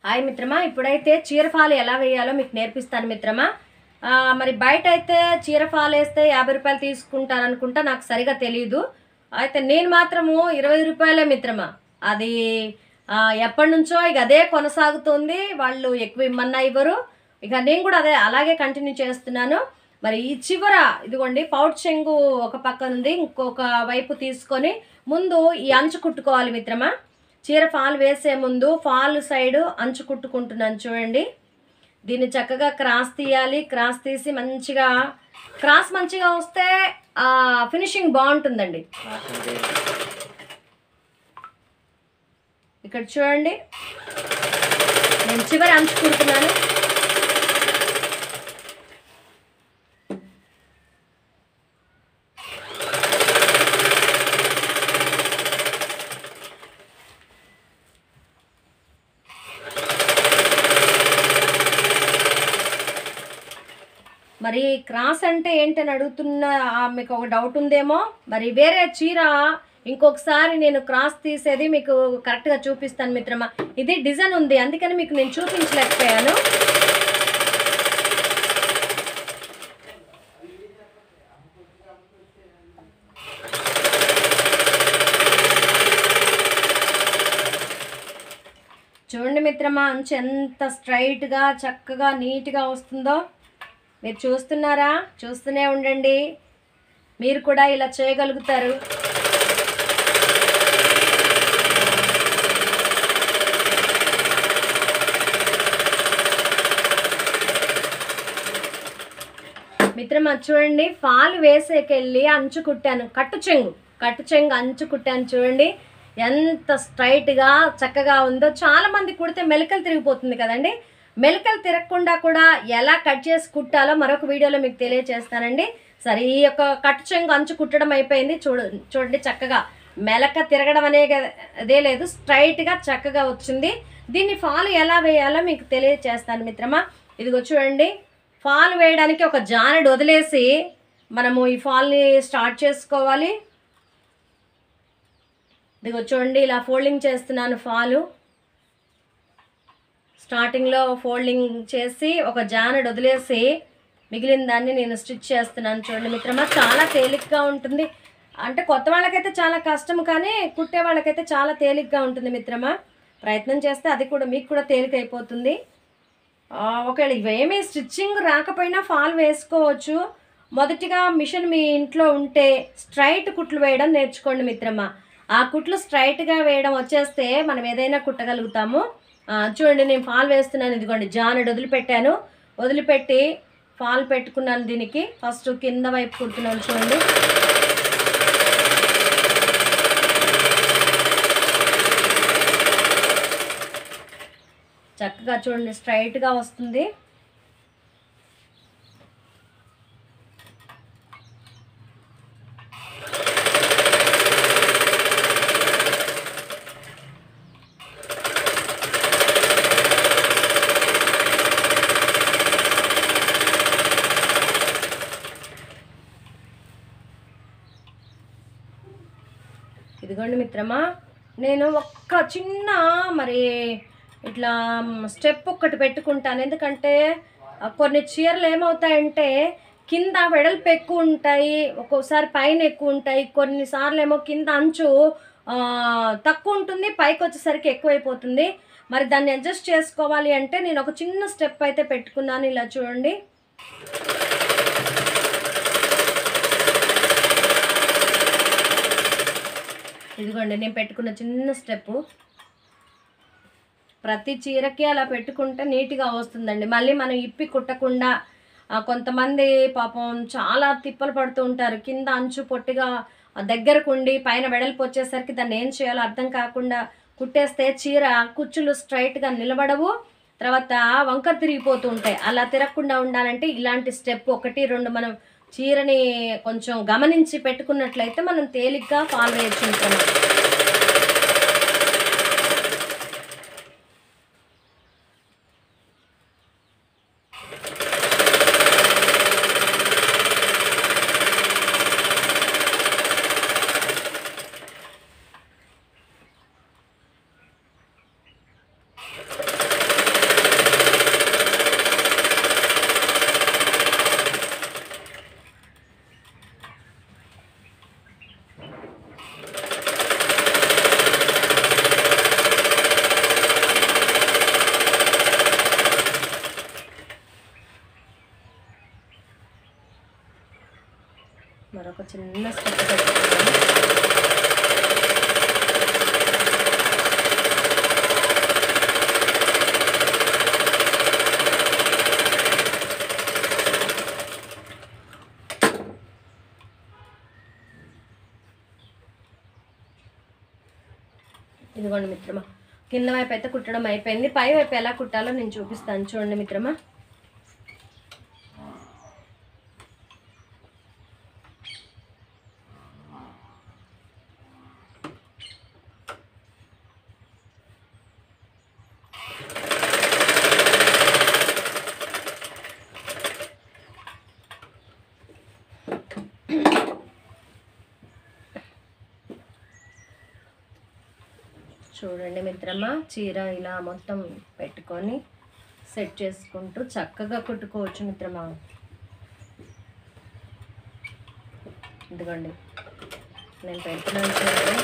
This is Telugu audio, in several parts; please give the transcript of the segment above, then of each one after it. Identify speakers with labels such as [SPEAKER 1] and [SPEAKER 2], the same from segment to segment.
[SPEAKER 1] హాయ్ మిత్రమా, ఇప్పుడైతే చీరఫాలు ఎలా వేయాలో మీకు నేర్పిస్తాను మిత్రమా. మరి బయట అయితే చీరఫాలు వేస్తే 50 రూపాయలు తీసుకుంటారనుకుంటా, నాకు సరిగా తెలియదు. అయితే నేను మాత్రము 20 రూపాయలే మిత్రమా. అది ఎప్పటి నుంచో ఇక అదే కొనసాగుతుంది. వాళ్ళు ఎక్కువ ఇమ్మన్నా ఇవ్వరు. ఇక నేను కూడా అలాగే కంటిన్యూ చేస్తున్నాను. మరి ఈ చివర ఇదిగోండి పౌట్ చెంగు ఒక పక్క ఉంది, ఇంకొక వైపు తీసుకొని ముందు ఈ అంచు కుట్టుకోవాలి మిత్రమా. చీర ఫాల్ వేసే ముందు ఫాల్ సైడ్ అంచు కుట్టుకుంటున్నాను చూడండి. దీన్ని చక్కగా క్రాస్ తీయాలి. క్రాస్ తీసి మంచిగా మంచిగా వస్తే ఫినిషింగ్ బాగుంటుందండి. ఇక్కడ చూడండి, నేను చివరి అంచు కుడుతున్నాను. మరి క్రాస్ అంటే ఏంటని అడుగుతున్న మీకు ఒక డౌట్ ఉందేమో. మరి వేరే చీర ఇంకొకసారి నేను క్రాస్ తీసేది మీకు కరెక్ట్గా చూపిస్తాను మిత్రమా. ఇది డిజైన్ ఉంది, అందుకని మీకు నేను చూపించలేకపోయాను. చూడండి మిత్రమా, అంచు ఎంత స్ట్రైట్గా చక్కగా నీట్గా వస్తుందో మీరు చూస్తున్నారా? చూస్తూనే ఉండండి, మీరు కూడా ఇలా చేయగలుగుతారు. మిత్రమా చూడండి, ఫాల్ వేసేకెళ్ళి అంచు కుట్టాను. కట్టు చెంగు అంచు కుట్టాను చూడండి, ఎంత స్ట్రైట్గా చక్కగా ఉందో. చాలామంది కుడితే మెలికలు తిరిగిపోతుంది కదండి. మెలికలు తిరగకుండా కూడా ఎలా కట్ చేసి కుట్టాలో మరొక వీడియోలో మీకు తెలియజేస్తానండి. సరే, ఈ యొక్క కట్టు చెంగు అంచు కుట్టడం అయిపోయింది. చూడండి చక్కగా మెలక తిరగడం అదే లేదు, స్ట్రైట్గా చక్కగా వచ్చింది. దీన్ని ఫాల్ ఎలా వేయాలో మీకు తెలియజేస్తాను మిత్రమా. ఇదిగో చూడండి, ఫాల్ వేయడానికి ఒక జానెడు వదిలేసి మనము ఈ ఫాల్ని స్టార్ట్ చేసుకోవాలి. ఇదిగో చూడండి, ఇలా ఫోల్డింగ్ చేస్తున్నాను. ఫాలు స్టార్టింగ్లో ఫోల్డింగ్ చేసి ఒక జానెడు వదిలేసి మిగిలిన దాన్ని నేను స్టిచ్ చేస్తున్నాను. చూడండి మిత్రమా, చాలా తేలిగ్గా ఉంటుంది. అంటే కొత్త వాళ్ళకైతే చాలా కష్టం, కానీ కుట్టే వాళ్ళకైతే చాలా తేలిగ్గా ఉంటుంది మిత్రమా. ప్రయత్నం చేస్తే అది కూడా మీకు కూడా తేలికైపోతుంది. ఒకవేళ ఇవేమీ స్టిచ్చింగ్ రాకపోయినా ఫాల్ వేసుకోవచ్చు. మొదటిగా మిషన్ మీ ఇంట్లో ఉంటే స్ట్రైట్ కుట్లు వేయడం నేర్చుకోండి మిత్రమా. ఆ కుట్లు స్ట్రైట్గా వేయడం వచ్చేస్తే మనం ఏదైనా కుట్టగలుగుతాము. చూడండి, నేను ఫాల్ వేస్తున్నాను. ఇదిగోండి, జానెడు వదిలిపెట్టాను. వదిలిపెట్టి ఫాల్ పెట్టుకున్నాను. దీనికి ఫస్ట్ కింద వైపు కుడుతున్నాను చూడండి. చక్కగా చూడండి, స్ట్రైట్గా వస్తుంది. ఇదిగోండి మిత్రమా, నేను ఒక్క చిన్న మరి ఇట్లా స్టెప్ ఒక్కటి పెట్టుకుంటాను. ఎందుకంటే కొన్ని చీరలు ఏమవుతాయంటే కింద వెడల్పు ఎక్కువ ఉంటాయి, ఒక్కోసారి పైన ఎక్కువ ఉంటాయి. కొన్నిసార్లు ఏమో కింద అంచు తక్కువ ఉంటుంది, పైకి వచ్చేసరికి ఎక్కువైపోతుంది. మరి దాన్ని అడ్జస్ట్ చేసుకోవాలి అంటే నేను ఒక చిన్న స్టెప్ అయితే పెట్టుకున్నాను. ఇలా చూడండి, ఇదిగోండి నేను పెట్టుకున్న చిన్న స్టెప్పు. ప్రతి చీరకి అలా పెట్టుకుంటే నీట్గా వస్తుందండి. మళ్ళీ మనం ఇప్పి కుట్టకుండా కొంతమంది పాపం చాలా తిప్పలు పడుతూ ఉంటారు. కింద అంచు పొట్టిగా దగ్గరకు ఉండి పైన వెడల్పు వచ్చేసరికి దాన్ని ఏం చేయాలో అర్థం కాకుండా కుట్టేస్తే చీర కుచ్చులు స్ట్రైట్గా నిలబడవు, తర్వాత వంకర తిరిగిపోతూ ఉంటాయి. అలా తిరగకుండా ఉండాలంటే ఇలాంటి స్టెప్ 1, 2 మనం చీరని కొంచెం గమనించి పెట్టుకున్నట్లయితే మనం తేలిగ్గా ఫాల్ వేయొచ్చు. చిన్న స్టెప్ పెట్టుకున్నాను. ఇదిగోండి మిత్రమా, కింద వైపు అయితే కుట్టడం అయిపోయింది. పై వైపు ఎలా కుట్టాలో నేను చూపిస్తాను చూడండి మిత్రమా. చూడండి మిత్రమా, చీర ఇలా మొత్తం పెట్టుకొని సెట్ చేసుకుంటూ చక్కగా కుట్టుకోవచ్చు మిత్రమా. ఇదిగోండి నేను పెడుతున్నాను చూడండి.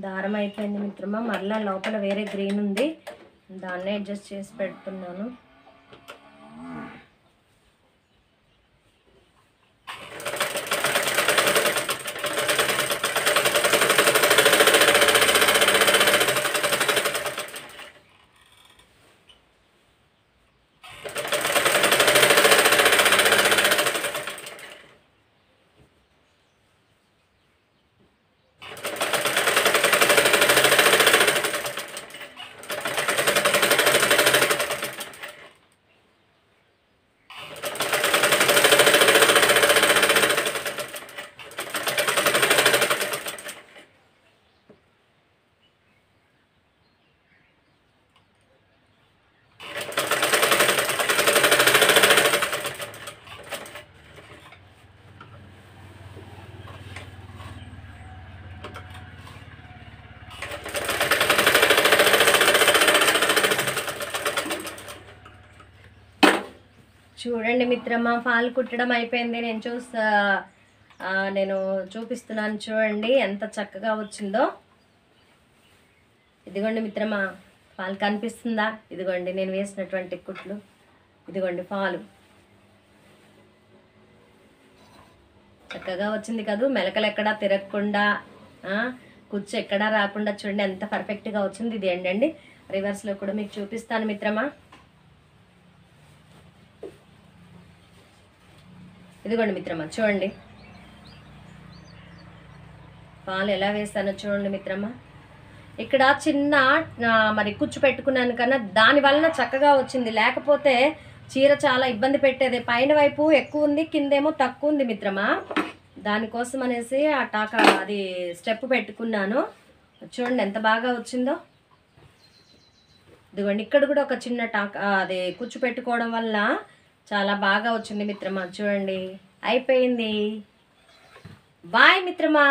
[SPEAKER 1] దారం అయిపోయింది మిత్రమా. మరలా లోపల వేరే గ్రీన్ ఉంది, దాన్నే అడ్జస్ట్ చేసి పెడుతున్నాను. చూడండి మిత్రమా, ఫాల్ కుట్టడం అయిపోయింది. నేను చూపిస్తున్నాను చూడండి ఎంత చక్కగా వచ్చిందో. ఇదిగోండి మిత్రమా, ఫాల్ కనిపిస్తుందా? ఇదిగోండి నేను వేసినటువంటి కుట్లు, ఇదిగోండి ఫాలు చక్కగా వచ్చింది కదూ. మెలకలు ఎక్కడా తిరగకుండా, కుచ్చు ఎక్కడా రాకుండా చూడండి ఎంత పర్ఫెక్ట్గా వచ్చింది. ఇది ఏంటండి రివర్స్లో కూడా మీకు చూపిస్తాను మిత్రమా. ఇదిగోండి మిత్రమా చూడండి పాలు ఎలా వేస్తానో చూడండి మిత్రమా. ఇక్కడ చిన్న మరి కుచ్చు పెట్టుకున్నాను కన్నా దాని వలన చక్కగా వచ్చింది, లేకపోతే చీర చాలా ఇబ్బంది పెట్టేది. పైన వైపు ఎక్కువ ఉంది, కిందేమో తక్కువ ఉంది మిత్రమా. దానికోసం అనేసి అది స్టెప్ పెట్టుకున్నాను. చూడండి ఎంత బాగా వచ్చిందో. ఇదిగోండి ఇక్కడ కూడా ఒక చిన్న అది కుచ్చు పెట్టుకోవడం వల్ల చాలా బాగా వచ్చింది మిత్రమా. చూడండి అయిపోయింది. బాయ్ మిత్రమా.